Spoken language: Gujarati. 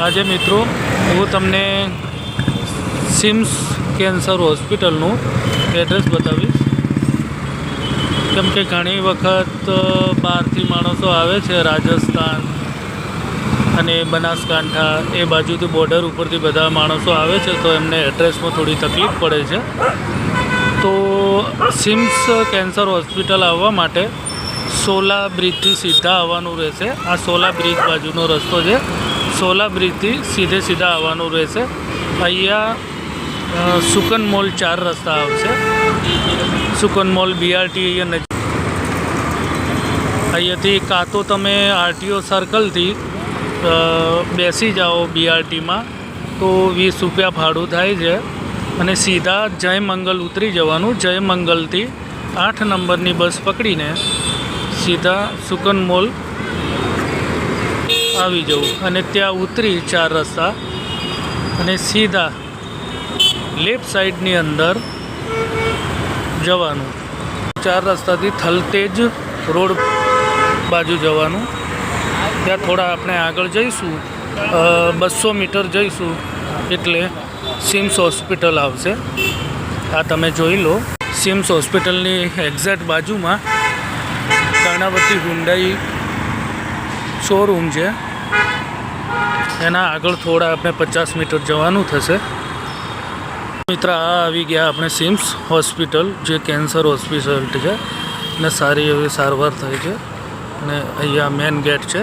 આજે મિત્રો હું તમને સિમ્સ કેન્સર હોસ્પિટલનું એડ્રેસ બતાવીશ, કેમ કે ઘણી વખત બહારથી માણસો આવે છે, રાજસ્થાન અને બનાસકાંઠા એ બાજુથી બોર્ડર ઉપરથી બધા માણસો આવે છે, તો એમને એડ્રેસમાં થોડી તકલીફ પડે છે. તો સિમ્સ કેન્સર હોસ્પિટલ આવવા માટે સોલા બ્રિજથી સીધા આવવાનું રહેશે. આ સોલા બ્રિજ બાજુનો રસ્તો છે. સોલા બ્રિજથી સીધા આવવાનું રહેશે. અહીંયા સુકન મોલ 4 રસ્તા આવશે. સુકન મોલ BRT અહીંયા નજીક. અહીંયાથી કાં તો તમે RTO સર્કલથી બેસી જાઓ BRTમાં તો 20 રૂપિયા ભાડું થાય છે, અને સીધા જય મંગલ ઉતરી જવાનું. જય મંગલથી 8 નંબરની બસ પકડીને સીધા સુકન મોલ આવી જવું, અને ત્યાં ઉતરી 4 રસ્તા અને સીધા લેફ્ટ સાઈડની અંદર જવાનું. 4 રસ્તાથી થલતેજ રોડ બાજુ જવાનું. ત્યાં થોડા આપણે આગળ જઈશું, 200 મીટર જઈશું એટલે સિમ્સ હોસ્પિટલ આવશે. આ તમે જોઈ લો. સિમ્સ હોસ્પિટલની એક્ઝેક્ટ બાજુમાં કર્ણાવતી હુન્ડાઈ શોરૂમ છે. એના આગળ થોડા આપણે 50 મીટર જવાનું થશે. મિત્ર, આ આવી ગયા આપણે સિમ્સ હોસ્પિટલ, જે કેન્સર હોસ્પિટલ છે, અને સારી એવી સારવાર થાય છે. અને અહીંયા મેન ગેટ છે.